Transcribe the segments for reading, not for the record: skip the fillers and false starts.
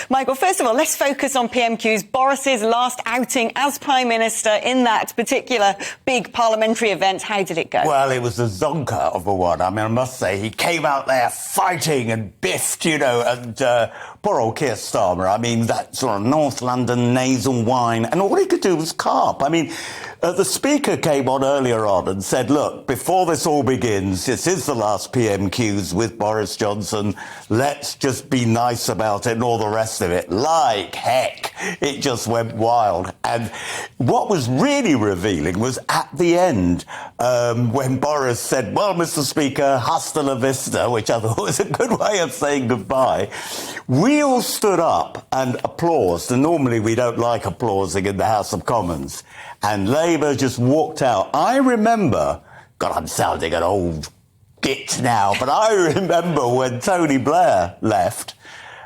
Michael, first of all, let's focus on PMQs. Boris's last outing as Prime Minister in that particular big parliamentary event. How did it go? Well, it was a zonker of a one. I mean, I must say, he came out there fighting and biffed, and poor old Keir Starmer. I mean, that sort of North London nasal whine, and all he could do was carp. I mean, the Speaker came on earlier on and said, look, before this all begins, this is the last PMQs with Boris Johnson. Let's just be nice about it and all the rest of it. Like heck, it just went wild. And what was really revealing was at the end, when Boris said, well, Mr. Speaker, hasta la vista, which I thought was a good way of saying goodbye, we all stood up and applauded. And normally we don't like applauding in the House of Commons. And Labour just walked out. I remember, God, I'm sounding an old git now, but I remember when Tony Blair left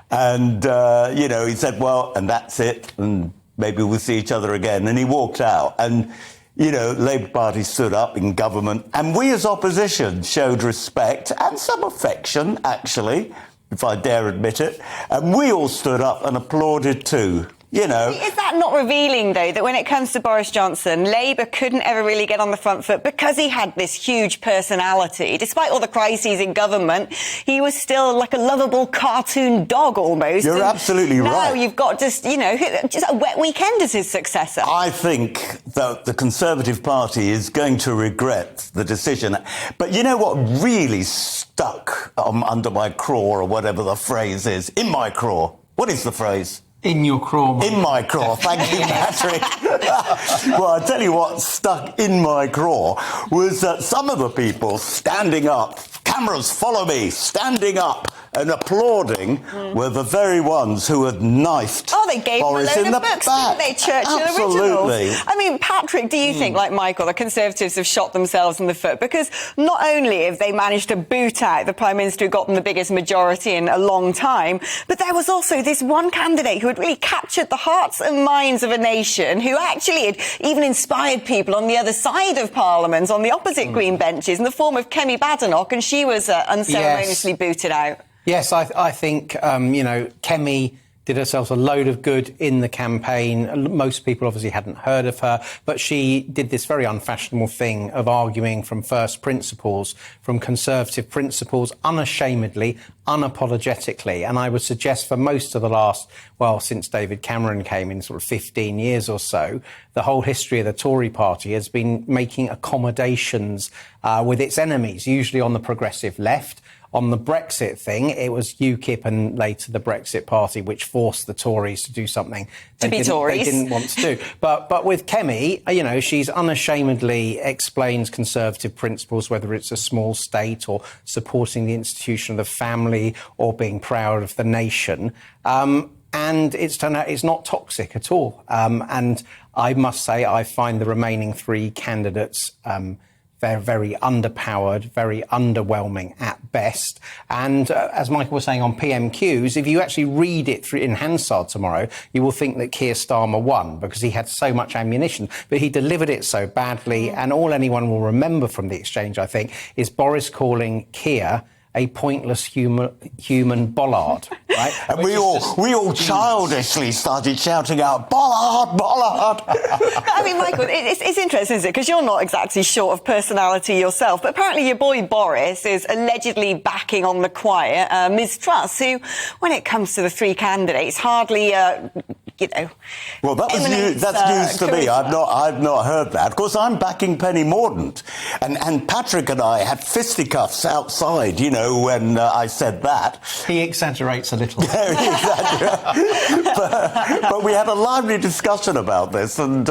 and, he said, well, and that's it, and maybe we'll see each other again. And he walked out and, Labour Party stood up in government, and we as opposition showed respect and some affection, actually, if I dare admit it, and we all stood up and applauded too. Is that not revealing, though, that when it comes to Boris Johnson, Labour couldn't ever really get on the front foot because he had this huge personality? Despite all the crises in government, he was still like a lovable cartoon dog almost. You're absolutely right. Now you've got just a wet weekend as his successor. I think that the Conservative Party is going to regret the decision. But you know what really stuck under my craw, or whatever the phrase is? In my craw. What is the phrase? In your craw. In my craw. Thank you, Patrick. Well, I'll tell you what stuck in my craw was that some of the people standing up, cameras follow me, standing up and applauding were the very ones who had knifed they gave Boris him a in load the of books, back. didn't they? Churchill Absolutely. originals. I mean, Patrick, do you think, like Michael, the Conservatives have shot themselves in the foot? Because not only have they managed to boot out the Prime Minister who got them the biggest majority in a long time, but there was also this one candidate who had really captured the hearts and minds of a nation, who actually had even inspired people on the other side of Parliament, on the opposite Green benches, in the form of Kemi Badenoch, and she was unceremoniously booted out. Yes, I think, Kemi did herself a load of good in the campaign. Most people obviously hadn't heard of her, but she did this very unfashionable thing of arguing from first principles, from Conservative principles, unashamedly, unapologetically. And I would suggest for most of the last, since David Cameron came in, sort of 15 years or so, the whole history of the Tory party has been making accommodations with its enemies, usually on the progressive left. On the Brexit thing, it was UKIP and later the Brexit Party which forced the Tories to do something they didn't want to do. But with Kemi, she's unashamedly explains Conservative principles, whether it's a small state or supporting the institution of the family or being proud of the nation. And it's turned out it's not toxic at all. And I must say I find the remaining three candidates they're very underpowered, very underwhelming at best. And as Michael was saying on PMQs, if you actually read it in Hansard tomorrow, you will think that Keir Starmer won because he had so much ammunition. But he delivered it so badly. And all anyone will remember from the exchange, I think, is Boris calling Keir a pointless human bollard, right? And we all childishly started shouting out, bollard, bollard. I mean, Michael, it's interesting, isn't it? Because you're not exactly short of personality yourself, but apparently your boy Boris is allegedly backing on the quiet Ms Truss, who, when it comes to the three candidates, hardly... Well, that's news to me. I've not heard that. Of course, I'm backing Penny Mordaunt. And Patrick and I had fisticuffs outside, when I said that. He exaggerates a little. Yeah, he exaggerates. but we had a lively discussion about this. And,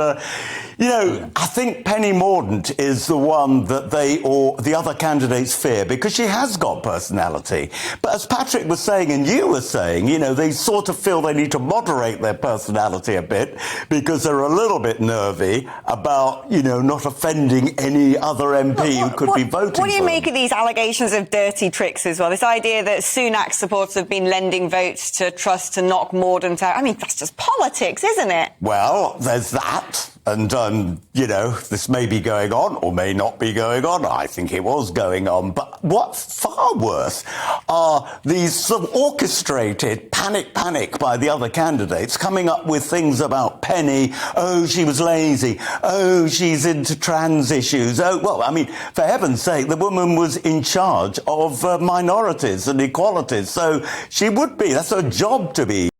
I think Penny Mordaunt is the one that they or the other candidates fear because she has got personality. But as Patrick was saying and you were saying, they sort of feel they need to moderate their personality a bit because they're a little bit nervy about, not offending any other MP who could be voting for What do you make them. of these allegations of dirty tricks as well? This idea that Sunak supporters have been lending votes to Truss to knock Mordaunt out. I mean, that's just politics, isn't it? Well, there's that. And, you know, this may be going on or may not be going on. I think it was going on. But what's far worse are these sort of orchestrated panic by the other candidates coming up with things about Penny. Oh, she was lazy. Oh, she's into trans issues. Oh, well, I mean, for heaven's sake, the woman was in charge of minorities and equalities. So she would be. That's her job to be.